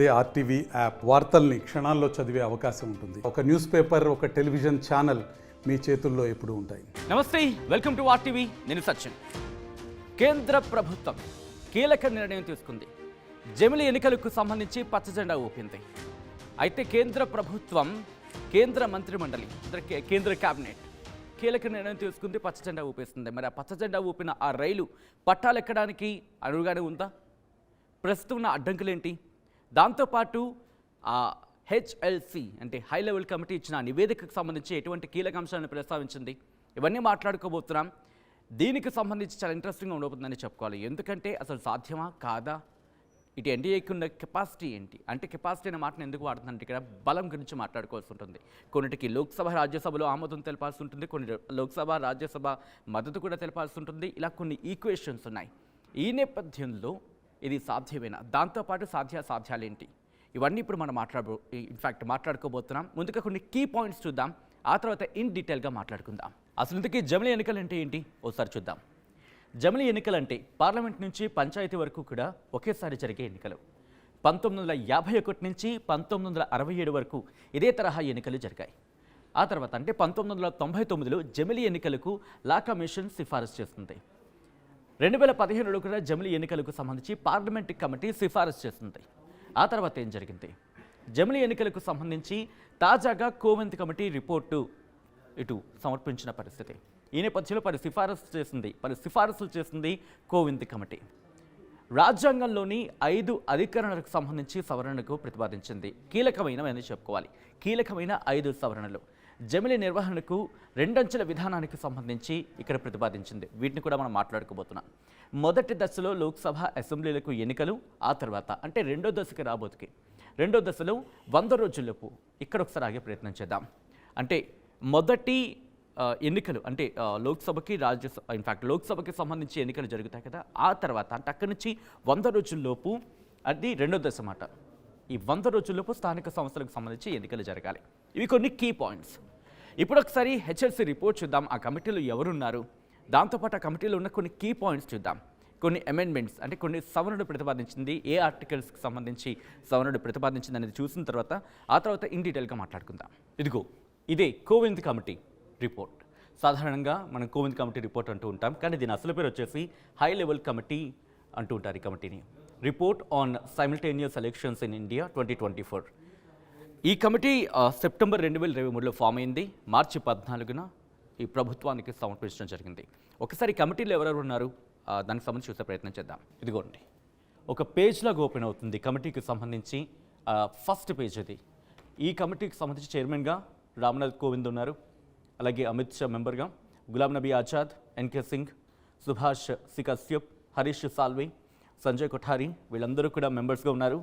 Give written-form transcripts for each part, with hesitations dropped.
అదే RTV app వార్తల్ని క్షణాల్లో చదివే అవకాశం ఉంటుంది. ఒక న్యూస్ పేపర్, ఒక టెలివిజన్ ఛానల్ మీ చేతుల్లో ఎప్పుడూ ఉంటాయి. నమస్తే, వెల్కమ్ టు ఆర్టీవీ. నేను సచిన్. కేంద్ర ప్రభుత్వం కీలక నిర్ణయం తీసుకుంది. జమిలి ఎన్నికలకు సంబంధించి పచ్చజెండా ఊపింది. అయితే కేంద్ర ప్రభుత్వం, కేంద్ర మంత్రిమండలి, కేంద్ర కేబినెట్ కీలక నిర్ణయం తీసుకుంది, పచ్చజెండా ఊపేస్తుంది. మరి ఆ పచ్చజెండా ఊపిన ఆ రైలు పట్టాలెక్కడానికి అనువుగానే ఉందా? ప్రస్తుతం ఉన్న అడ్డంకులేంటి? దాంతోపాటు ఆ హెచ్ఎల్సి అంటే హై లెవెల్ కమిటీ ఇచ్చిన నివేదికకు సంబంధించి ఎటువంటి కీలక అంశాలను ప్రస్తావించింది, ఇవన్నీ మాట్లాడుకోబోతున్నాం. దీనికి సంబంధించి చాలా ఇంట్రెస్టింగ్గా ఉండబోతుందని చెప్పుకోవాలి. ఎందుకంటే అసలు సాధ్యమా కాదా, ఇటు ఎన్డీఏకి ఉన్న కెపాసిటీ ఏంటి, అంటే కెపాసిటీ అనే మాటను ఎందుకు వాడుతుందంటే ఇక్కడ బలం గురించి మాట్లాడుకోవాల్సి ఉంటుంది. కొన్నిటికి లోక్సభ రాజ్యసభలో ఆమోదం తెలపాల్సి ఉంటుంది, కొన్ని లోక్సభ రాజ్యసభ మద్దతు కూడా తెలపాల్సి ఉంటుంది. ఇలా కొన్ని ఈక్వేషన్స్ ఉన్నాయి. ఈ నేపథ్యంలో ఇది సాధ్యమేనా, దాంతోపాటు సాధ్యాలేంటి, ఇవన్నీ ఇప్పుడు మనం మాట్లాడుకోబోతున్నాం. ముందుగా కొన్ని కీ పాయింట్స్ చూద్దాం, ఆ తర్వాత ఇన్ డీటెయిల్గా మాట్లాడుకుందాం. అసలు ఇంతకీ జమిలి ఎన్నికలు అంటే ఏంటి ఒకసారి చూద్దాం. జమిలి ఎన్నికలు అంటే పార్లమెంట్ నుంచి పంచాయతీ వరకు కూడా ఒకేసారి జరిగే ఎన్నికలు. 1951 నుంచి 1967 వరకు ఇదే తరహా ఎన్నికలు జరిగాయి. ఆ తర్వాత అంటే 1999లో జమిలి ఎన్నికలకు లా కమిషన్ సిఫారసు చేస్తుంది. 2015లో కూడా జమిలి ఎన్నికలకు సంబంధించి పార్లమెంట్ కమిటీ సిఫారసు చేస్తుంది. ఆ తర్వాత ఏం జరిగింది? జమిలి ఎన్నికలకు సంబంధించి తాజాగా కోవింద్ కమిటీ రిపోర్టు ఇటు సమర్పించిన పరిస్థితి. ఈ నేపథ్యంలో పలు సిఫారసులు చేసింది కోవింద్ కమిటీ. రాజ్యాంగంలోని 5 అధికరణలకు సంబంధించి సవరణకు ప్రతిపాదించింది. కీలకమైనవని చెప్పుకోవాలి. కీలకమైన 5 సవరణలు జమిలి నిర్వహణకు 2 అంచెల విధానానికి సంబంధించి ఇక్కడ ప్రతిపాదించింది. వీటిని కూడా మనం మాట్లాడుకోబోతున్నాం. మొదటి దశలో లోక్సభ, అసెంబ్లీలకు ఎన్నికలు, ఆ తర్వాత అంటే రెండో దశకి రాబోతుకి రెండో దశలో 100 రోజుల్లోపు ఇక్కడ ఒకసారి ఆగే ప్రయత్నం చేద్దాం. అంటే మొదటి ఎన్నికలు అంటే లోక్సభకి, లోక్సభకి సంబంధించి ఎన్నికలు జరుగుతాయి కదా, ఆ తర్వాత అంటే అక్కడి నుంచి 100 రోజుల్లోపు అది రెండో దశ మాట. ఈ 100 రోజుల్లోపు స్థానిక సంస్థలకు సంబంధించి ఎన్నికలు జరగాలి. ఇవి కొన్ని కీ పాయింట్స్. ఇప్పుడు ఒకసారి హెచ్ఎల్సి రిపోర్ట్ చూద్దాం. ఆ కమిటీలో ఎవరున్నారు, దాంతోపాటు ఆ కమిటీలో ఉన్న కొన్ని కీ పాయింట్స్ చూద్దాం. కొన్ని అమెండ్మెంట్స్ అంటే కొన్ని సవరణలు ప్రతిపాదించింది, ఏ ఆర్టికల్స్కి సంబంధించి సవరణలు ప్రతిపాదించింది అనేది చూసిన తర్వాత ఆ తర్వాత ఇన్ డీటెయిల్గా మాట్లాడుకుందాం. ఇదే కోవింద్ కమిటీ రిపోర్ట్. సాధారణంగా మనం కోవింద్ కమిటీ రిపోర్ట్ అంటూ ఉంటాం, కానీ దీని అసలు పేరు వచ్చేసి హై లెవెల్ కమిటీ అంటూ ఉంటారు. ఈ కమిటీని report on simultaneous elections in India 2024. ఈ కమిటీ సెప్టెంబర్ 2023లో ఫామ్ అయింది. మార్చి 14న ఈ ప్రభుత్వానికి సమర్పించడం జరిగింది. ఒకసారి కమిటీలో ఎవరెవరు ఉన్నారు దానికి సంబంధించి చూసే ప్రయత్నం చేద్దాం. ఇదిగోండి, ఒక పేజ్లాగా ఓపెన్ అవుతుంది కమిటీకి సంబంధించి. ఫస్ట్ పేజ్ ఇది. ఈ కమిటీకి సంబంధించి చైర్మన్గా రామ్నాథ్ కోవింద్ ఉన్నారు, అలాగే అమిత్ షా మెంబర్గా గులాం నబీ ఆజాద్, ఎన్కే సింగ్, సుభాష్ సి కశ్యప్, హరీష్ సాల్వే, సంజయ్ కొఠారి, వీళ్ళందరూ కూడా మెంబర్స్గా ఉన్నారు.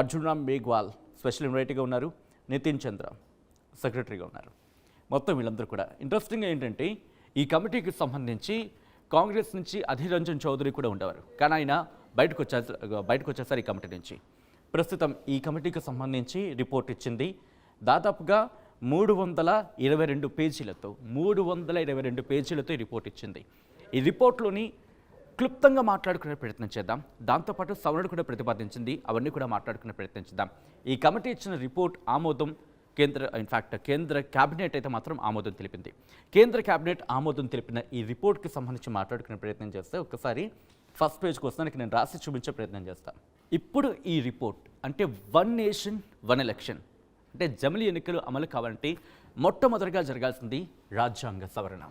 అర్జున్ రామ్ మేఘ్వాల్ స్పెషల్ ఇన్వైటీగా ఉన్నారు. నితిన్ చంద్ర సెక్రటరీగా ఉన్నారు. మొత్తం వీళ్ళందరూ కూడా. ఇంట్రెస్టింగ్ ఏంటంటే ఈ కమిటీకి సంబంధించి కాంగ్రెస్ నుంచి అధీర్ రంజన్ చౌదరి కూడా ఉండేవారు, కానీ ఆయన బయటకు వచ్చేసారు ఈ కమిటీ నుంచి. ప్రస్తుతం ఈ కమిటీకి సంబంధించి రిపోర్ట్ ఇచ్చింది. దాదాపుగా 322 పేజీలతో ఈ రిపోర్ట్ ఇచ్చింది. ఈ రిపోర్ట్లోని క్లుప్తంగా మాట్లాడుకునే ప్రయత్నం చేద్దాం. దాంతోపాటు సవరణలు కూడా ప్రతిపాదించింది, అవన్నీ కూడా మాట్లాడుకునే ప్రయత్నం చేద్దాం. ఈ కమిటీ ఇచ్చిన రిపోర్ట్ ఆమోదం కేంద్ర కేబినెట్ అయితే మాత్రం ఆమోదం తెలిపింది. కేంద్ర కేబినెట్ ఆమోదం తెలిపిన ఈ రిపోర్ట్కి సంబంధించి మాట్లాడుకునే ప్రయత్నం చేస్తే ఒకసారి ఫస్ట్ పేజ్కి వస్తానికి నేను రాసి చూపించే ప్రయత్నం చేస్తాను. ఇప్పుడు ఈ రిపోర్ట్ అంటే 1 నేషన్ 1 ఎలక్షన్ అంటే జమిలి ఎన్నికలు అమలు కావాలంటే మొట్టమొదటిగా జరగాల్సింది రాజ్యాంగ సవరణ.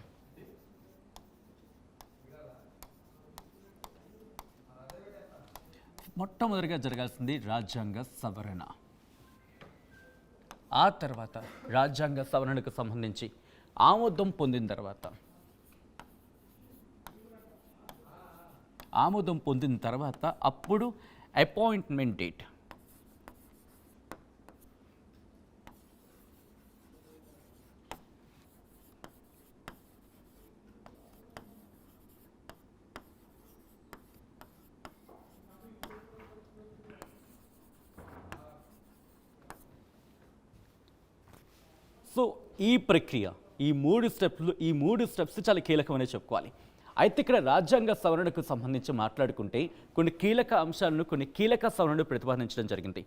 ఆ తర్వాత రాజ్యాంగ సవరణకు సంబంధించి ఆమోదం పొందిన తర్వాత అప్పుడు అపాయింట్మెంట్ డేట్. సో ఈ ప్రక్రియ, ఈ మూడు స్టెప్స్ చాలా కీలకమనే చెప్పుకోవాలి. అయితే ఇక్కడ రాజ్యాంగ సవరణకు సంబంధించి మాట్లాడుకుంటే కొన్ని కీలక అంశాలను, కొన్ని కీలక సవరణలు ప్రతిపాదించడం జరిగింది.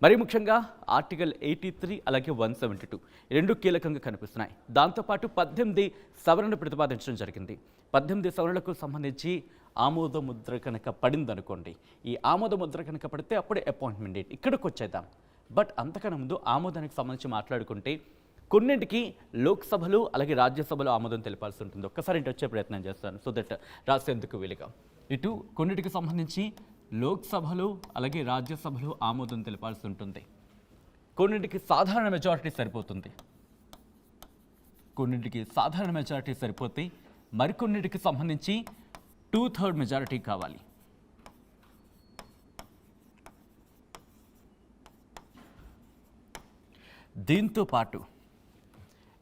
మరి ముఖ్యంగా ఆర్టికల్ 83 అలాగే 172 రెండు కీలకంగా కనిపిస్తున్నాయి. దాంతోపాటు 18 సవరణ ప్రతిపాదించడం జరిగింది. 18 సవరణలకు సంబంధించి ఆమోద ముద్ర కనుక పడిందనుకోండి, ఈ ఆమోద ముద్ర కనుక పడితే అప్పుడే అపాయింట్మెంట్ డేట్. ఇక్కడికి వచ్చేద్దాం. బట్ అంతకన్నా ముందు ఆమోదానికి సంబంధించి మాట్లాడుకుంటే కొన్నింటికి లోక్సభలు అలాగే రాజ్యసభలో ఆమోదం తెలిపాల్సి ఉంటుంది. ఒక్కసారి ఇంటి వచ్చే ప్రయత్నం చేస్తాను సో దట్ రాసేందుకు వీలుగా. ఇటు కొన్నిటికి సంబంధించి లోక్సభలు అలాగే రాజ్యసభలు ఆమోదం తెలిపాల్సి ఉంటుంది. కొన్నింటికి సాధారణ మెజారిటీ సరిపోతుంది. కొన్నింటికి సాధారణ మెజారిటీ సరిపోతే మరికొన్నిటికి సంబంధించి 2/3 మెజారిటీ కావాలి. దీంతో పాటు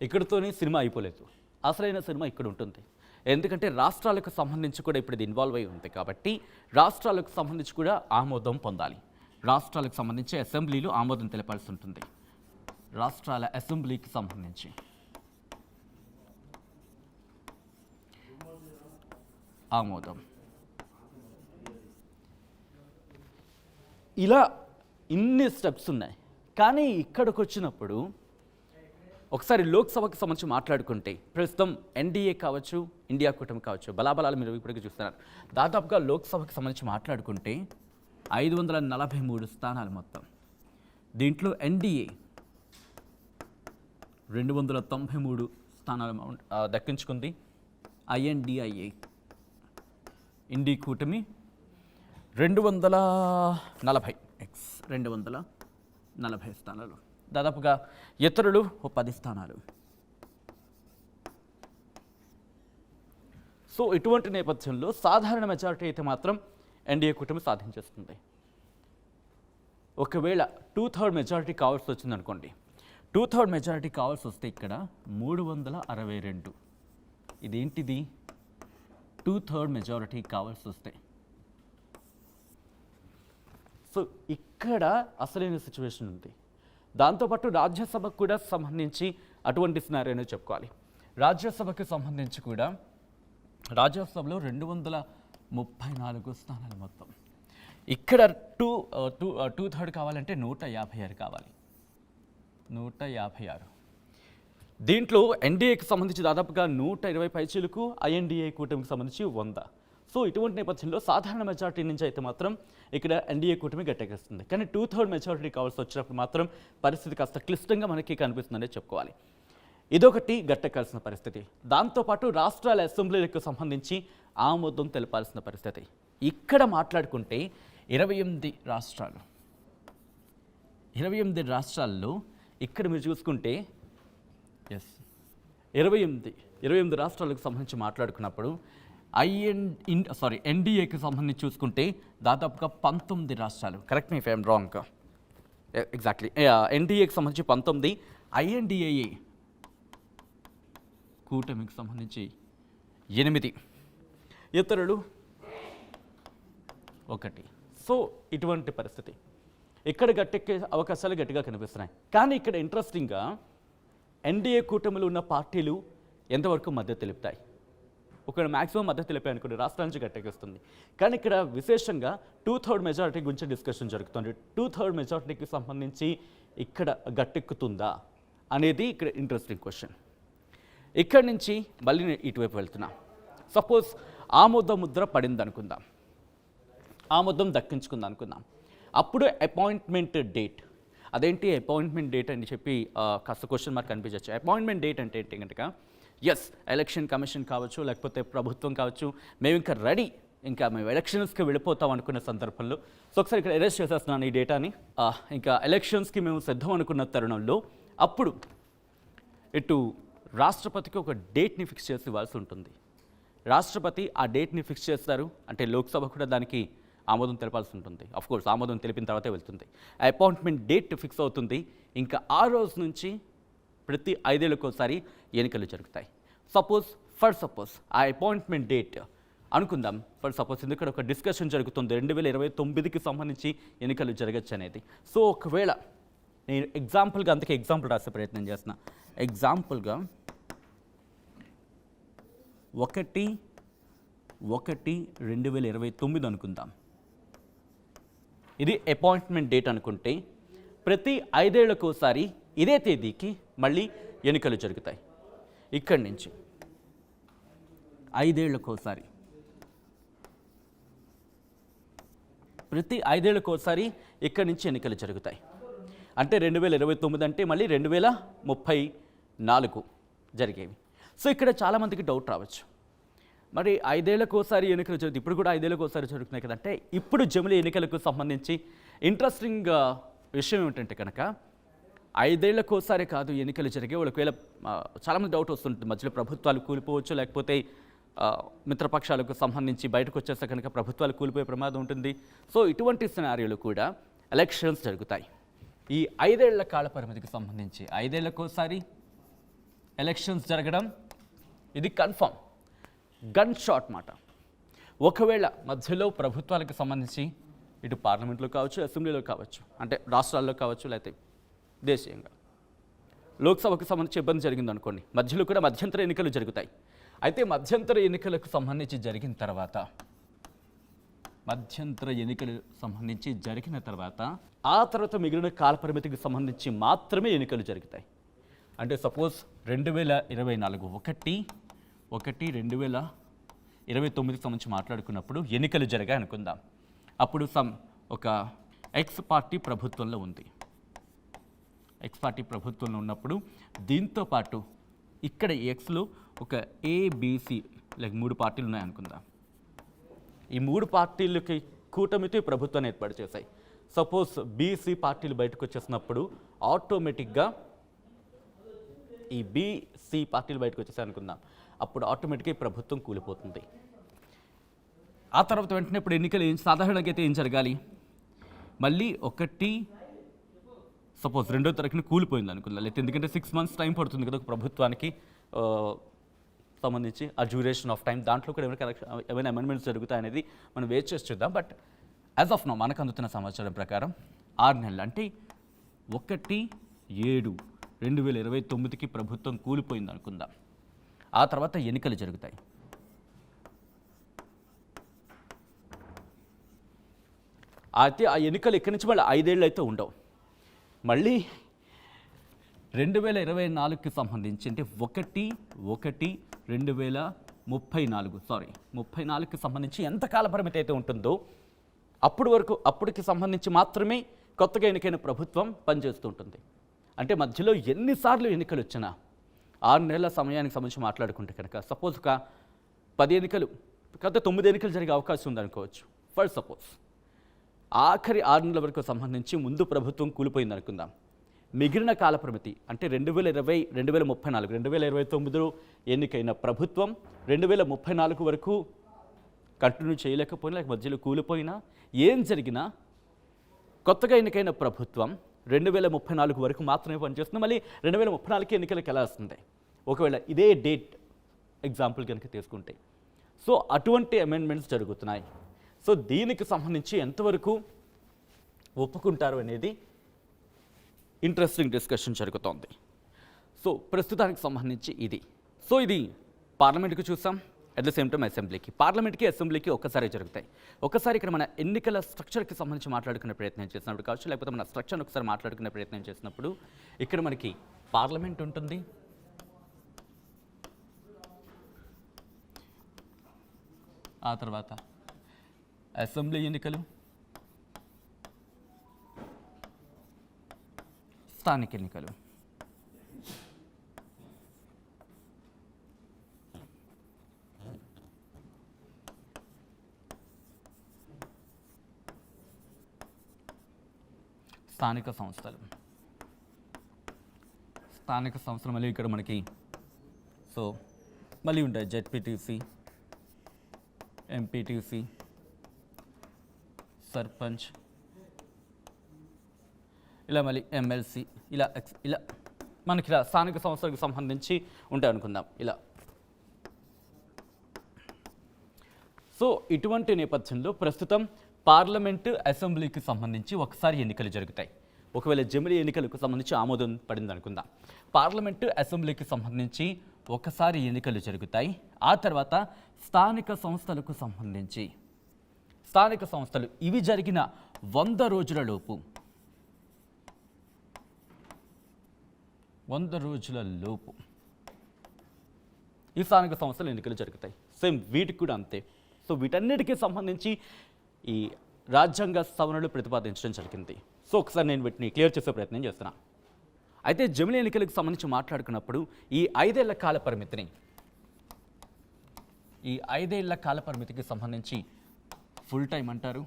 ఇక్కడితోనే సినిమా అయిపోలేదు. అసలైన సినిమా ఇక్కడ ఉంటుంది. ఎందుకంటే రాష్ట్రాలకు సంబంధించి కూడా ఇప్పుడు ఇది ఇన్వాల్వ్ అయి ఉంది కాబట్టి రాష్ట్రాలకు సంబంధించి కూడా ఆమోదం పొందాలి. రాష్ట్రాలకు సంబంధించి అసెంబ్లీలో ఆమోదం తెలపాల్సి ఉంటుంది. రాష్ట్రాల అసెంబ్లీకి సంబంధించి ఆమోదం. ఇలా ఇన్ని స్టెప్స్ ఉన్నాయి. కానీ ఇక్కడికి వచ్చినప్పుడు ఒకసారి లోక్సభకు సంబంధించి మాట్లాడుకుంటే ప్రస్తుతం ఎన్డీఏ కావచ్చు, ఇండియా కూటమి కావచ్చు, బలాబలాలు మీరు ఇప్పటికీ చూస్తున్నారు. దాదాపుగా లోక్సభకు సంబంధించి మాట్లాడుకుంటే 543 స్థానాలు మొత్తం. దీంట్లో ఎన్డీఏ 293 స్థానాలు దక్కించుకుంది. ఐఎన్డిఐఏ ఇండి కూటమి 240 స్థానాలు. దాదాపుగా ఇతరులు 10 స్థానాలు. సో ఇటువంటి నేపథ్యంలో సాధారణ మెజారిటీ అయితే మాత్రం ఎన్డీఏ కూటమి సాధించేస్తుంది. ఒకవేళ 2/3 మెజారిటీ కావాల్సి వచ్చిందనుకోండి, 2/3 మెజారిటీ కావాల్సి వస్తే ఇక్కడ 362. ఇదేంటిది? 2/3 మెజారిటీ కావాల్సి వస్తే. సో ఇక్కడ అసలైన సిచ్యువేషన్ ఉంది. దాంతోపాటు రాజ్యసభకు కూడా సంబంధించి అటువంటి సినారియోనే చెప్పుకోవాలి. రాజ్యసభకు సంబంధించి కూడా రాజ్యసభలో 234 స్థానాలు మొత్తం. ఇక్కడ 2/3 కావాలంటే 156 కావాలి. 156. దీంట్లో ఎన్డీఏకి సంబంధించి దాదాపుగా 120 పైచీలకు, ఐఎన్డీఏ కూటమికి సంబంధించి 100. సో ఇటువంటి నేపథ్యంలో సాధారణ మెజారిటీ నుంచి అయితే మాత్రం ఇక్కడ ఎన్డీఏ కూటమి గట్టెక్కిస్తుంది. కానీ 2/3 మెజారిటీ కావాల్సి వచ్చినప్పుడు మాత్రం పరిస్థితి కాస్త క్లిష్టంగా మనకి కనిపిస్తుందనే చెప్పుకోవాలి. ఇదొకటి గట్టెక్కాల్సిన పరిస్థితి. దాంతోపాటు రాష్ట్రాల అసెంబ్లీలకు సంబంధించి ఆమోదం తెలపాల్సిన పరిస్థితి. ఇక్కడ మాట్లాడుకుంటే 28 రాష్ట్రాలు. 28 రాష్ట్రాల్లో ఇక్కడ మీరు చూసుకుంటే 28 రాష్ట్రాలకు సంబంధించి మాట్లాడుకున్నప్పుడు ఎన్డీఏకి సంబంధించి చూసుకుంటే దాదాపుగా 19 రాష్ట్రాలు. Correct me if I'm wrong. Exactly ఎన్డీఏకి సంబంధించి 19, ఐఎన్డీఏ కూటమికి సంబంధించి 8, ఇతరులు 1. సో ఇటువంటి పరిస్థితి. ఇక్కడ గట్టెక్కే అవకాశాలు గట్టిగా కనిపిస్తున్నాయి. కానీ ఇక్కడ ఇంట్రెస్టింగ్గా ఎన్డీఏ కూటమిలో ఉన్న పార్టీలు ఎంతవరకు మద్దతు తెలుపుతాయి. ఒకవేళ మ్యాక్సిమం మద్దతు తెలిపే అనుకోండి రాష్ట్రాల నుంచి గట్టెక్కిస్తుంది. కానీ ఇక్కడ విశేషంగా 2/3 మెజారిటీ గురించి డిస్కషన్ జరుగుతుంది. 2/3 మెజారిటీకి సంబంధించి ఇక్కడ గట్టెక్కుతుందా అనేది ఇక్కడ ఇంట్రెస్టింగ్ క్వశ్చన్. ఇక్కడి నుంచి మళ్ళీ నేను ఇటువైపు వెళ్తున్నా. సపోజ్ ఆమోద ముద్ర పడింది అనుకుందాం, ఆమోదం దక్కించుకుందాం అనుకుందాం. అప్పుడు అపాయింట్మెంట్ డేట్. అదేంటి అపాయింట్మెంట్ డేట్ అని చెప్పి కాస్త క్వశ్చన్ మార్క్ అనిపించవచ్చు. అపాయింట్మెంట్ డేట్ అంటే ఏంటి కనుక ఎలక్షన్ కమిషన్ కావచ్చు, లేకపోతే ప్రభుత్వం కావచ్చు, మేము ఇంకా రెడీ, ఇంకా మేము ఎలక్షన్స్కి వెళ్ళిపోతాం అనుకున్న సందర్భంలో. సో ఒకసారి ఇక్కడ అరెస్ట్ చేసేస్తున్నాను ఈ డేటాని. ఇంకా ఎలక్షన్స్కి మేము సిద్ధం అనుకున్న తరుణంలో అప్పుడు ఇటు రాష్ట్రపతికి ఒక డేట్ని ఫిక్స్ చేసి ఇవ్వాల్సి ఉంటుంది. రాష్ట్రపతి ఆ డేట్ని ఫిక్స్ చేస్తారు. అంటే లోక్సభ కూడా దానికి ఆమోదం తెలపాల్సి ఉంటుంది. అఫ్కోర్స్ ఆమోదం తెలిపిన తర్వాతే వెళ్తుంది. అపాయింట్మెంట్ డేట్ ఫిక్స్ అవుతుంది. ఇంకా ఆ రోజు నుంచి ప్రతి 5 ఏళ్ళకోసారి ఎన్నికలు జరుగుతాయి. ఫర్ సపోజ్ ఆ అపాయింట్మెంట్ డేట్ అనుకుందాం. ఫర్ సపోజ్ ఎందుకంటే ఒక డిస్కషన్ జరుగుతుంది 2029కి సంబంధించి ఎన్నికలు జరగచ్చు అనేది. సో ఒకవేళ నేను ఎగ్జాంపుల్గా అందుకే ఎగ్జాంపుల్ రాసే ప్రయత్నం చేస్తున్నా. ఎగ్జాంపుల్గా 1/1/2029 అనుకుందాం. ఇది అపాయింట్మెంట్ డేట్ అనుకుంటే ప్రతి 5 ఏళ్లకోసారి ఇదే తేదీకి మళ్ళీ ఎన్నికలు జరుగుతాయి. ఇక్కడి నుంచి 5 ఏళ్లకోసారి, ప్రతి 5 ఏళ్లకోసారి ఇక్కడి నుంచి ఎన్నికలు జరుగుతాయి. అంటే 2029 అంటే మళ్ళీ 2034 జరిగేవి. సో ఇక్కడ చాలామందికి డౌట్ రావచ్చు, మరి 5 ఏళ్లకోసారి ఎన్నికలు జరుగుతాయి, ఇప్పుడు కూడా 5 ఏళ్లకోసారి జరుగుతున్నాయి కదంటే. ఇప్పుడు జమిలీ ఎన్నికలకు సంబంధించి ఇంట్రెస్టింగ్ విషయం ఏమిటంటే కనుక 5 ఏళ్లకోసారి కాదు ఎన్నికలు జరిగే. ఒకవేళ చాలామంది డౌట్ వస్తుంటుంది, మధ్యలో ప్రభుత్వాలు కూలిపోవచ్చు, లేకపోతే మిత్రపక్షాలకు సంబంధించి బయటకు వచ్చేస్తే కనుక ప్రభుత్వాలు కూలిపోయే ప్రమాదం ఉంటుంది. సో ఇటువంటి సినారియోలు కూడా ఎలక్షన్స్ జరుగుతాయి. ఈ 5 ఏళ్ల కాల పరిమితికి సంబంధించి 5 ఏళ్లకోసారి ఎలక్షన్స్ జరగడం ఇది కన్ఫర్మ్, గన్ షాట్ మాట. ఒకవేళ మధ్యలో ప్రభుత్వాలకు సంబంధించి ఇటు పార్లమెంట్లో కావచ్చు, అసెంబ్లీలో కావచ్చు, అంటే రాష్ట్రాల్లో కావచ్చు, లేకపోతే దేశీయంగా లోక్సభకు సంబంధించి ఇబ్బంది జరిగింది అనుకోండి, మధ్యలో కూడా మధ్యంతర ఎన్నికలు జరుగుతాయి. అయితే మధ్యంతర ఎన్నికలకు సంబంధించి జరిగిన తర్వాత ఆ తర్వాత మిగిలిన కాల పరిమితికి సంబంధించి మాత్రమే ఎన్నికలు జరుగుతాయి. అంటే సపోజ్ 2024 2029కి సంబంధించి మాట్లాడుకున్నప్పుడు ఎన్నికలు జరిగాయి అనుకుందాం. అప్పుడు ఒక ఎక్స్ పార్టీ ప్రభుత్వంలో ఉంది. ఎక్స్ పార్టీ ప్రభుత్వంలో ఉన్నప్పుడు దీంతో పాటు ఇక్కడ ఎక్స్లో ఒక ఏబిసి లైక్ 3 పార్టీలు ఉన్నాయనుకుందాం. ఈ 3 పార్టీలకి కూటమితో ప్రభుత్వాన్ని ఏర్పాటు చేశాయి. సపోజ్ బీసీ పార్టీలు బయటకు వచ్చేసినప్పుడు ఆటోమేటిక్గా ఈ బీసీ పార్టీలు బయటకు వచ్చేసాయి అనుకుందాం, అప్పుడు ఆటోమేటిక్గా ఈ ప్రభుత్వం కూలిపోతుంది. ఆ తర్వాత వెంటనే ఇప్పుడు ఎన్నికలు సాధారణంగా అయితే ఏం జరగాలి, మళ్ళీ సపోజ్ 2వ తారీఖున కూలిపోయింది అనుకుందాం. లేకపోతే ఎందుకంటే 6 months టైం పడుతుంది కదా ప్రభుత్వానికి సంబంధించి ఆ డ్యూరేషన్ ఆఫ్ టైం, దాంట్లో కూడా ఏమైనా అమెండ్మెంట్స్ జరుగుతాయనేది మనం వెయిట్ చేసి చూద్దాం. బట్ యాజ్ ఆఫ్ నౌ మనకు అందుతున్న సమాచారం ప్రకారం 6 నెలలు అంటే 1/7/2029కి ప్రభుత్వం కూలిపోయింది అనుకుందాం. ఆ తర్వాత ఎన్నికలు జరుగుతాయి. అయితే ఆ ఎన్నికలు ఇక్కడి నుంచి మళ్ళీ 5 ఏళ్ళు అయితే ఉండవు. మళ్ళీ 2024కి సంబంధించి అంటే 1/1/2034కి సంబంధించి ఎంత కాల పరిమితి అయితే ఉంటుందో అప్పటికి సంబంధించి మాత్రమే కొత్తగా ఎన్నికైన ప్రభుత్వం పనిచేస్తూ ఉంటుంది. అంటే మధ్యలో ఎన్నిసార్లు ఎన్నికలు వచ్చినా 6 నెలల సమయానికి సంబంధించి మాట్లాడుకుంటే కనుక సపోజ్ ఒక 10 ఎన్నికలు కాకపోతే 9 ఎన్నికలు జరిగే అవకాశం ఉందనుకోవచ్చు. ఫర్ సపోజ్ ఆఖరి 6 నెలల వరకు సంబంధించి ముందు ప్రభుత్వం కూలిపోయింది అనుకుందాం. మిగిలిన కాల పరిమితి అంటే 2020 2034 2029లో ఎన్నికైన ప్రభుత్వం 2034 వరకు కంటిన్యూ చేయలేకపోయినా, లేక మధ్యలో కూలిపోయినా, ఏం జరిగినా కొత్తగా ఎన్నికైన ప్రభుత్వం 2034 వరకు మాత్రమే పనిచేస్తుంది. మళ్ళీ 2034కి ఎన్నికలకు ఎలా వస్తుంది ఒకవేళ ఇదే డేట్ ఎగ్జాంపుల్ కనుక తీసుకుంటే. సో అటువంటి అమెండ్మెంట్స్ జరుగుతున్నాయి. సో దీనికి సంబంధించి ఎంతవరకు ఒప్పుకుంటారు అనేది ఇంట్రెస్టింగ్ డిస్కషన్ జరుగుతోంది. సో ప్రస్తుతానికి సంబంధించి ఇది. సో ఇది పార్లమెంట్కి చూసాం, అట్ ద సేమ్ టైం అసెంబ్లీకి. పార్లమెంట్కి అసెంబ్లీకి ఒక్కసారి జరుగుతాయి. ఒకసారి ఇక్కడ మన ఎన్నికల స్ట్రక్చర్కి సంబంధించి మాట్లాడుకునే ప్రయత్నం చేసినప్పుడు కావచ్చు, లేకపోతే మన స్ట్రక్చర్ని ఒకసారి మాట్లాడుకునే ప్రయత్నం చేసినప్పుడు ఇక్కడ మనకి పార్లమెంట్ ఉంటుంది, ఆ తర్వాత అసెంబ్లీ ఎన్నికలు, స్థానిక ఎన్నికలు. స్థానిక సంస్థలు మళ్ళీ ఇక్కడ మనకి సో మళ్ళీ ఉంటాయి జెడ్పీటీసీ, ఎంపీటీసీ, సర్పంచ్, ఇలా మళ్ళీ ఎమ్మెల్సీ, ఇలా మనకి ఇలా స్థానిక సంస్థలకు సంబంధించి ఉంటాయి అనుకుందాం ఇలా. సో ఇటువంటి నేపథ్యంలో ప్రస్తుతం పార్లమెంటు అసెంబ్లీకి సంబంధించి ఒకసారి ఎన్నికలు జరుగుతాయి. ఒకవేళ జమిలీ ఎన్నికలకు సంబంధించి ఆమోదం పడింది అనుకుందాం. పార్లమెంటు అసెంబ్లీకి సంబంధించి ఒకసారి ఎన్నికలు జరుగుతాయి. ఆ తర్వాత స్థానిక సంస్థలకు సంబంధించి స్థానిక సంస్థలు ఇవి జరిగిన 100 రోజుల లోపు 100 రోజుల లోపు ఈ స్థానిక సంస్థలు ఎన్నికలు జరుగుతాయి. సేమ్ వీటికి కూడా అంతే. సో వీటన్నిటికీ సంబంధించి ఈ రాజ్యాంగ సవరణలు ప్రతిపాదించడం జరిగింది. సో ఒకసారి నేను వీటిని క్లియర్ చేసే ప్రయత్నం చేస్తున్నా. అయితే జమిలీ ఎన్నికలకు సంబంధించి మాట్లాడుకున్నప్పుడు ఈ 5 ఏళ్ల కాల పరిమితిని, ఈ 5 ఏళ్ల కాల పరిమితికి సంబంధించి ఫుల్ టైం అంటారు.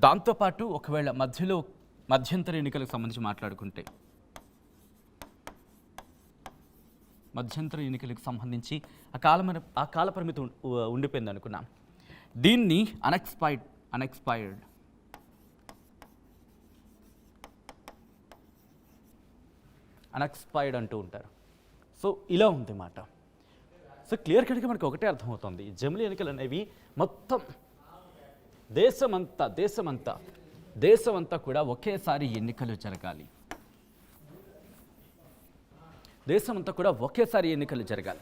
దాంతోపాటు ఒకవేళ మధ్యంతర ఎన్నికలకు సంబంధించి మాట్లాడుకుంటే, మధ్యంతర ఎన్నికలకు సంబంధించి ఆ కాల పరిమితి ఉండిపోయింది అనుకున్నాం. దీన్ని అన్ఎక్స్పైర్డ్ అంటూ ఉంటారు. సో ఇలా ఉంది మాట. సో క్లియర్ కట్గా మనకు ఒకటే అర్థమవుతుంది, జమిలీ ఎన్నికలు అనేవి మొత్తం దేశమంతా కూడా ఒకేసారి ఎన్నికలు జరగాలి.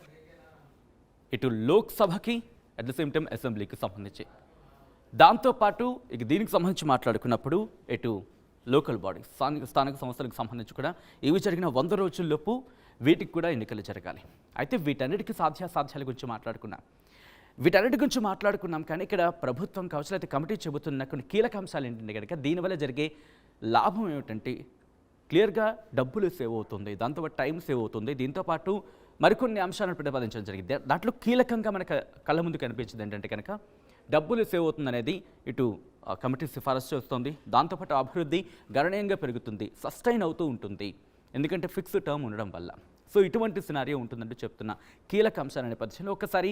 ఇటు లోక్సభకి అట్ ద సేమ్ టైం అసెంబ్లీకి సంబంధించి. దాంతోపాటు ఇక దీనికి సంబంధించి మాట్లాడుకున్నప్పుడు ఇటు లోకల్ బాడీస్, స్థానిక సంస్థలకు సంబంధించి కూడా ఇవి జరిగిన 100 రోజుల్లోపు వీటికి కూడా ఎన్నికలు జరగాలి. అయితే వీటన్నిటికీ సాధ్యాల గురించి మాట్లాడుకున్నాం. కానీ ఇక్కడ ప్రభుత్వం కావచ్చు, అయితే కమిటీ చెబుతున్న కొన్ని కీలక అంశాలు ఏంటంటే కనుక దీనివల్ల జరిగే లాభం ఏమిటంటే క్లియర్గా డబ్బులు సేవ్ అవుతుంది, దాంతోపాటు టైం సేవ్ అవుతుంది. దీంతోపాటు మరికొన్ని అంశాలను ప్రతిపాదించడం జరిగింది. దాంట్లో కీలకంగా మనకు కళ్ళ ముందు కనిపించింది ఏంటంటే కనుక డబ్బులు సేవ్ అవుతుంది అనేది ఇటు కమిటీ సిఫారసు చేస్తుంది. దాంతోపాటు అభివృద్ధి గణనీయంగా పెరుగుతుంది, సస్టైన్ అవుతూ ఉంటుంది, ఎందుకంటే ఫిక్స్డ్ టర్మ్ ఉండడం వల్ల. సో ఇటువంటి సినారియో ఉంటుందంటూ చెప్తున్న కీలక అంశాల నేపథ్యంలో ఒకసారి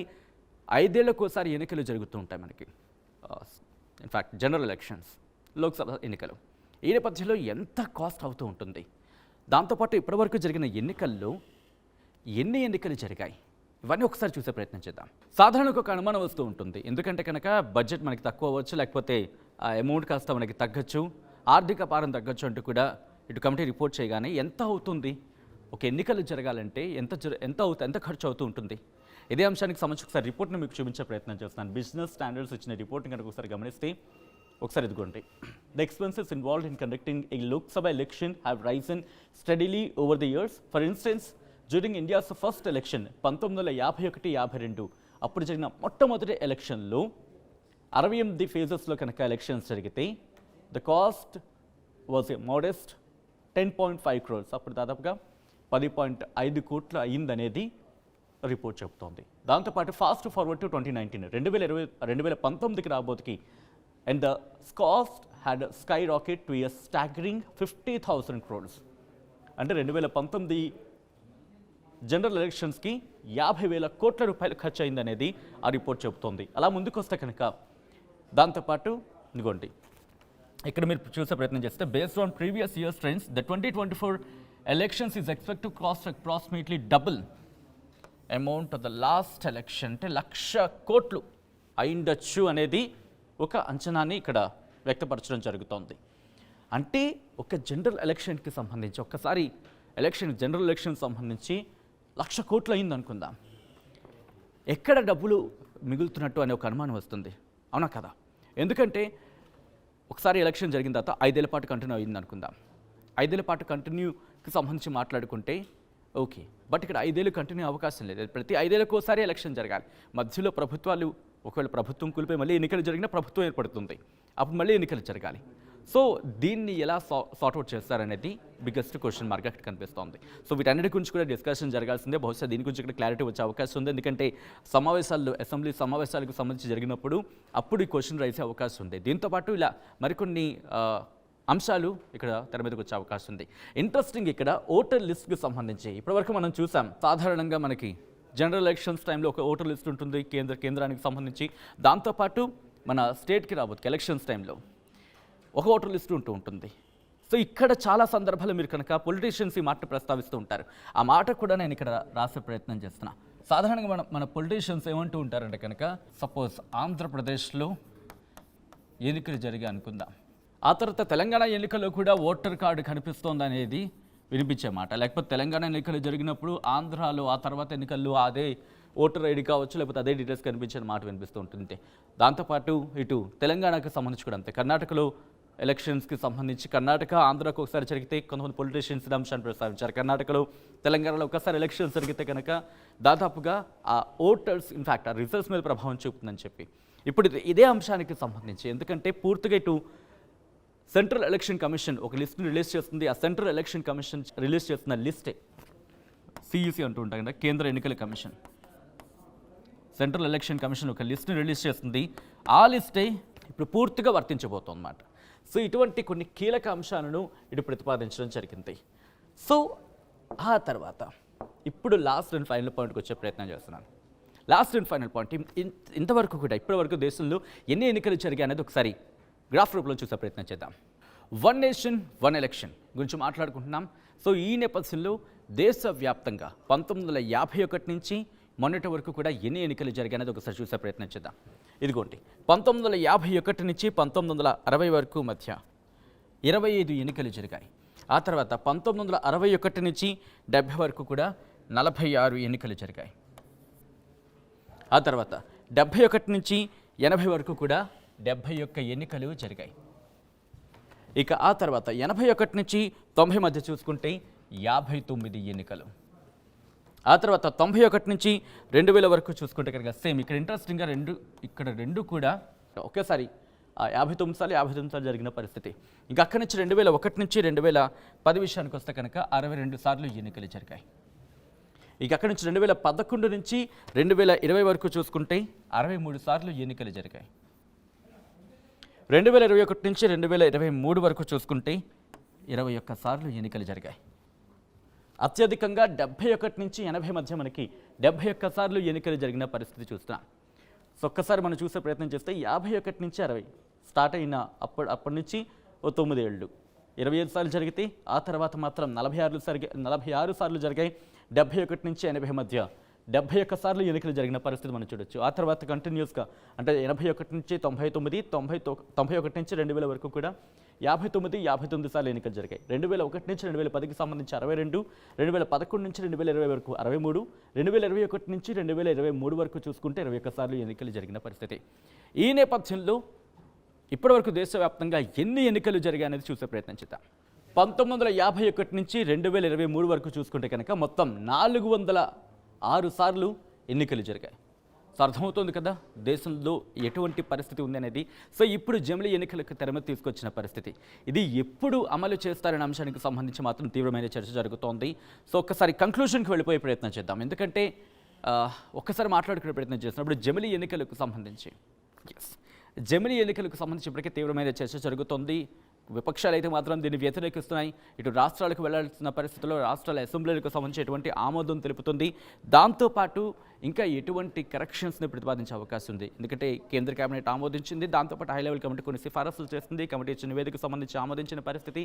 5 ఏళ్లకోసారి ఎన్నికలు జరుగుతూ ఉంటాయి మనకి. ఇన్ఫ్యాక్ట్ జనరల్ ఎలక్షన్స్, లోక్సభ ఎన్నికలు. ఈ నేపథ్యంలో ఎంత కాస్ట్ అవుతూ ఉంటుంది. దాంతోపాటు ఇప్పటివరకు జరిగిన ఎన్నికల్లో ఎన్ని ఎన్నికలు జరిగాయి, ఇవన్నీ ఒకసారి చూసే ప్రయత్నం చేద్దాం. సాధారణంగా ఒక అనుమానం వస్తూ ఉంటుంది, ఎందుకంటే కనుక బడ్జెట్ మనకి తక్కువ అవ్వచ్చు, లేకపోతే ఆ అమౌంట్ కాస్త మనకి తగ్గచ్చు, ఆర్థిక భారం తగ్గచ్చు అంటూ కూడా ఇటు కమిటీ రిపోర్ట్ చేయగానే ఎంత అవుతుంది, ఒక ఎన్నికలు జరగాలంటే ఎంత ఖర్చు అవుతూ ఉంటుంది. ఇదే అంశానికి సంబంధించి ఒకసారి రిపోర్ట్ని మీకు చూపించే ప్రయత్నం చేస్తున్నాను. బిజినెస్ స్టాండర్డ్స్ ఇచ్చిన రిపోర్ట్ని కనుక ఒకసారి గమనిస్తే, ఒకసారి ఇదిగోండి. The expenses involved in conducting A Lok Sabha election have Ryzen steadily over the years. For instance, during India's first election 1951-52 అప్పుడు జరిగిన మొట్టమొదటి ఎలక్షన్లో 68 ఫేజెస్లో కనుక ఎలక్షన్స్ జరిగితే the cost was a modest 10.5 crores. అప్పుడు దాదాపుగా 10.5 కోట్లు అయ్యిందనేది రిపోర్ట్ చెబుతోంది. దాంతోపాటు ఫాస్ట్ ఫార్వర్డ్ టు 2019కి రాబోతుకి and the cost had sky rocket to a staggering 50,000 crores. అంటే 2019 జనరల్ ఎలక్షన్స్కి 50,000 కోట్ల రూపాయలు ఖర్చు అయిందనేది ఆ రిపోర్ట్ చెబుతోంది. అలా ముందుకు వస్తే కనుక దాంతోపాటు ఇదిగోండి, ఇక్కడ మీరు చూసే ప్రయత్నం చేస్తే based on previous years trends the 2024 elections is expect to cost approximately double amount of the last election. అంటే 1,00,000 కోట్లు అయిండొచ్చు అనేది ఒక అంచనాన్ని ఇక్కడ వ్యక్తపరచడం జరుగుతోంది. అంటే ఒక జనరల్ ఎలక్షన్కి సంబంధించి, ఒక్కసారి జనరల్ ఎలక్షన్ సంబంధించి 1,00,000 కోట్లు అయింది అనుకుందాం, ఎక్కడ డబ్బులు మిగులుతున్నట్టు అనే ఒక అనుమానం వస్తుంది, అవునా కదా? ఎందుకంటే ఒకసారి ఎలక్షన్ జరిగిన తర్వాత 5 ఏళ్ల పాటు కంటిన్యూ అయింది అనుకుందాం. 5 ఏళ్ల పాటు కంటిన్యూకి సంబంధించి మాట్లాడుకుంటే ఓకే, బట్ ఇక్కడ 5 ఏళ్ళు కంటిన్యూ అవకాశం లేదు. ప్రతి 5 ఏళ్ళకోసారి ఎలక్షన్ జరగాలి. మధ్యలో ప్రభుత్వాలు, ఒకవేళ ప్రభుత్వం కూలిపోయి మళ్ళీ ఎన్నికలు జరిగినా ప్రభుత్వం ఏర్పడుతుంది, అప్పుడు మళ్ళీ ఎన్నికలు జరగాలి. సో దీన్ని ఎలా సార్ట్అవుట్ చేస్తారనేది బిగ్గెస్ట్ క్వశ్చన్ మార్క్ అక్కడ కనిపిస్తోంది. సో వీటన్నిటి గురించి కూడా డిస్కషన్ జరగాల్సిందే. బహుశా దీని గురించి ఇక్కడ క్లారిటీ వచ్చే అవకాశం ఉంది, ఎందుకంటే అసెంబ్లీ సమావేశాలకు సంబంధించి జరిగినప్పుడు అప్పుడు ఈ క్వశ్చన్ రైసే అవకాశం ఉంది. దీంతోపాటు ఇలా మరికొన్ని అంశాలు ఇక్కడ తెర మీదకి వచ్చే అవకాశం ఉంది. ఇంట్రెస్టింగ్, ఇక్కడ ఓటర్ లిస్ట్కి సంబంధించి ఇప్పటివరకు మనం చూసాం, సాధారణంగా మనకి జనరల్ ఎలక్షన్స్ టైంలో ఒక ఓటర్ లిస్ట్ ఉంటుంది కేంద్రానికి సంబంధించి. దాంతోపాటు మన స్టేట్కి రాబోతుంది ఎలక్షన్స్ టైంలో ఒక ఓటర్ లిస్ట్ ఉంటుంది. సో ఇక్కడ చాలా సందర్భాలు మీరు కనుక పొలిటీషియన్స్ ఈ మాట ప్రస్తావిస్తూ ఉంటారు. ఆ మాట కూడా నేను ఇక్కడ రాసే ప్రయత్నం చేస్తున్నా. సాధారణంగా మన పొలిటీషియన్స్ ఏమంటూ ఉంటారంటే కనుక, సపోజ్ ఆంధ్రప్రదేశ్లో ఎన్నికలు జరిగాయి అనుకుందాం, ఆ తర్వాత తెలంగాణ ఎన్నికల్లో కూడా ఓటర్ కార్డు కనిపిస్తోంది అనేది వినిపించే మాట. లేకపోతే తెలంగాణ ఎన్నికలు జరిగినప్పుడు ఆంధ్రాలో ఆ తర్వాత ఎన్నికల్లో అదే ఓటర్ ఐడి కావచ్చు, లేకపోతే అదే డీటెయిల్స్ కనిపించే మాట వినిపిస్తూ ఉంటుంది. దాంతోపాటు ఇటు తెలంగాణకు సంబంధించి కూడా అంతే. కర్ణాటకలో ఎలక్షన్స్కి సంబంధించి కర్ణాటక ఆంధ్రాకు ఒకసారి జరిగితే కొంతమంది పొలిటీషియన్స్ అంశాన్ని ప్రస్తావించారు. కర్ణాటకలో తెలంగాణలో ఒకసారి ఎలక్షన్స్ జరిగితే కనుక దాదాపుగా ఆ ఓటర్స్ ఇన్ఫ్యాక్ట్ ఆ రిజల్ట్స్ మీద ప్రభావం చూపుతుందని చెప్పి ఇప్పుడు ఇదే అంశానికి సంబంధించి ఎందుకంటే పూర్తిగా ఇటు సెంట్రల్ ఎలక్షన్ కమిషన్ ఒక లిస్ట్ని రిలీజ్ చేస్తుంది. ఆ సెంట్రల్ ఎలక్షన్ కమిషన్ రిలీజ్ చేస్తున్న లిస్టే సిఈసి అంటూ ఉంటాం కదా, కేంద్ర ఎన్నికల కమిషన్. సెంట్రల్ ఎలక్షన్ కమిషన్ ఒక లిస్ట్ని రిలీజ్ చేస్తుంది. ఆ లిస్టే ఇప్పుడు పూర్తిగా వర్తించబోతుంది అన్నమాట. సో ఇటువంటి కొన్ని కీలక అంశాలను ఇటు ప్రతిపాదించడం జరిగింది. సో ఆ తర్వాత ఇప్పుడు లాస్ట్ అండ్ ఫైనల్ పాయింట్కి వచ్చే ప్రయత్నం చేస్తున్నాను. లాస్ట్ అండ్ ఫైనల్ పాయింట్ ఇంతవరకు కూడా ఇప్పటివరకు దేశంలో ఎన్ని ఎన్నికలు జరిగాయి అనేది ఒకసారి గ్రాఫ్ రూపంలో చూసే ప్రయత్నం చేద్దాం. 1 నేషన్ 1 ఎలక్షన్ గురించి మాట్లాడుకుంటున్నాం. సో ఈ నేపథ్యంలో దేశవ్యాప్తంగా 1951 నుంచి మొన్నటి వరకు కూడా ఎన్ని ఎన్నికలు జరిగాయి అనేది ఒకసారి చూసే ప్రయత్నం చేద్దాం. ఇదిగోండి 1951 నుంచి 1960 వరకు మధ్య 25 ఎన్నికలు జరిగాయి. ఆ తర్వాత 1961 నుంచి 70 వరకు కూడా 46 ఎన్నికలు జరిగాయి. ఆ తర్వాత 71 నుంచి 80 వరకు కూడా 71 ఎన్నికలు జరిగాయి. ఇక ఆ తర్వాత 81 నుంచి 90 మధ్య చూసుకుంటే 59 ఎన్నికలు. ఆ తర్వాత 91 నుంచి 2000 వరకు చూసుకుంటే కనుక సేమ్ ఇక్కడ ఇంట్రెస్టింగ్గా రెండు కూడా ఒకేసారి 59 సార్లు జరిగిన పరిస్థితి. ఇంకా అక్కడి నుంచి 2001 నుంచి 2010 విషయానికి వస్తే కనుక 62 సార్లు ఎన్నికలు జరిగాయి. ఇక అక్కడి నుంచి 2011 నుంచి 2020 వరకు చూసుకుంటే 63 సార్లు ఎన్నికలు జరిగాయి. 2021 నుంచి 2023 వరకు చూసుకుంటే 21 సార్లు ఎన్నికలు జరిగాయి. అత్యధికంగా 71 నుంచి 80 మధ్య మనకి 71 సార్లు ఎన్నికలు జరిగిన పరిస్థితి చూస్తున్నాం. సో ఒక్కసారి మనం చూసే ప్రయత్నం చేస్తే 51 నుంచి 60 స్టార్ట్ అయిన అప్పటి నుంచి 9 ఏళ్ళు 25 సార్లు జరిగితే ఆ తర్వాత మాత్రం 46 సార్లు జరిగాయి. 71 నుంచి 80 మధ్య 71 సార్లు ఎన్నికలు జరిగిన పరిస్థితి మనం చూడొచ్చు. ఆ తర్వాత కంటిన్యూస్గా అంటే 81 నుంచి 91 నుంచి 2000 వరకు కూడా 59 సార్లు ఎన్నికలు జరిగాయి. 2001 నుంచి 2010కి సంబంధించి 62, 2011 నుంచి 2020 వరకు 63, 2021 నుంచి 2023 వరకు చూసుకుంటే 21 సార్లు ఎన్నికలు జరిగిన పరిస్థితి. ఈ నేపథ్యంలో ఇప్పటివరకు దేశవ్యాప్తంగా ఎన్ని ఎన్నికలు జరిగాయి అనేది చూసే ప్రయత్నం చేద్దాం. 1951 నుంచి 2023 వరకు చూసుకుంటే కనుక మొత్తం 406 సార్లు ఎన్నికలు జరిగాయి. సో అర్థమవుతుంది కదా దేశంలో ఎటువంటి పరిస్థితి ఉంది అనేది. సో ఇప్పుడు జమిలీ ఎన్నికలకు తెరమ తీసుకొచ్చిన పరిస్థితి ఇది ఎప్పుడు అమలు చేస్తారనే అంశానికి సంబంధించి మాత్రం తీవ్రమైన చర్చ జరుగుతోంది. సో ఒక్కసారి కంక్లూషన్కి వెళ్ళిపోయే ప్రయత్నం చేద్దాం. ఎందుకంటే ఒక్కసారి మాట్లాడుకునే ప్రయత్నం చేస్తున్నప్పుడు జమిలీ ఎన్నికలకు సంబంధించి ఇప్పటికే తీవ్రమైన చర్చ జరుగుతోంది. విపక్షాలు అయితే మాత్రం దీన్ని వ్యతిరేకిస్తున్నాయి. ఇటు రాష్ట్రాలకు వెళ్లాల్సిన పరిస్థితుల్లో రాష్ట్రాల అసెంబ్లీలకు సంబంధించి ఎటువంటి ఆమోదం తెలుపుతుంది. దాంతోపాటు ఇంకా ఎటువంటి కరెక్షన్స్ని ప్రతిపాదించే అవకాశం ఉంది. ఎందుకంటే కేంద్ర కేబినెట్ ఆమోదించింది, దాంతోపాటు హై లెవెల్ కమిటీ కొన్ని సిఫారసులు చేస్తుంది. కమిటీ ఇచ్చిన నివేదికకు సంబంధించి ఆమోదించిన పరిస్థితి.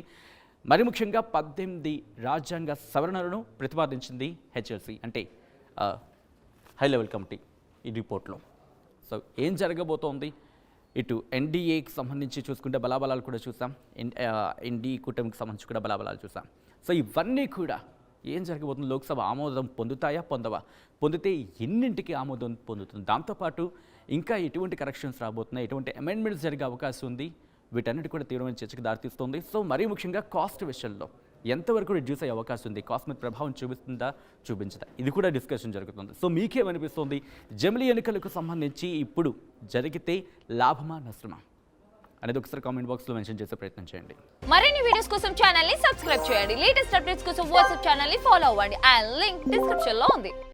మరి ముఖ్యంగా 18 రాజ్యాంగ సవరణలను ప్రతిపాదించింది హెచ్ఎల్సీ అంటే హై లెవెల్ కమిటీ ఈ రిపోర్ట్లో. సో ఏం జరగబోతోంది? ఇటు ఎన్డీఏకి సంబంధించి చూసుకుంటే బలాబలాలు కూడా చూసాం, ఎన్డీఏ కూటమికి సంబంధించి కూడా బలాబలాలు చూసాం. సో ఇవన్నీ కూడా ఏం జరగబోతుంది? లోక్సభ ఆమోదం పొందుతాయా, పొందితే ఎన్నింటికి ఆమోదం పొందుతుంది? దాంతోపాటు ఇంకా ఎటువంటి కరెక్షన్స్ రాబోతున్నాయి, ఎటువంటి అమెండ్మెంట్స్ జరిగే అవకాశం ఉంది? వీటన్నిటి కూడా తీవ్రమైన చర్చకు దారితీస్తుంది. సో మరీ ముఖ్యంగా కాస్ట్ విషయంలో ఎంతవరకు రిడ్యూస్ అయ్యే అవకాశం ఉంది, కాస్ట్ మీద ప్రభావం చూపిస్తుందా చూపించదా, ఇది కూడా డిస్కషన్ జరుగుతుంది. సో మీకేమనిపిస్తుంది? జమిలీ ఎన్నికలకు సంబంధించి ఇప్పుడు జరిగితే లాభమా నష్టమా అనేది ఒకసారి కామెంట్ బాక్స్లో మెన్షన్ చేసే ప్రయత్నం చేయండి. మరిన్ని వీడియోస్ కోసం ఛానల్ ని సబ్స్క్రైబ్ చేయండి. లేటెస్ట్ అప్డేట్స్ కోసం వాట్సాప్ ఛానల్ ని ఫాలో అవ్వండి. అండ్ లింక్ డిస్క్రిప్షన్ లో ఉంది.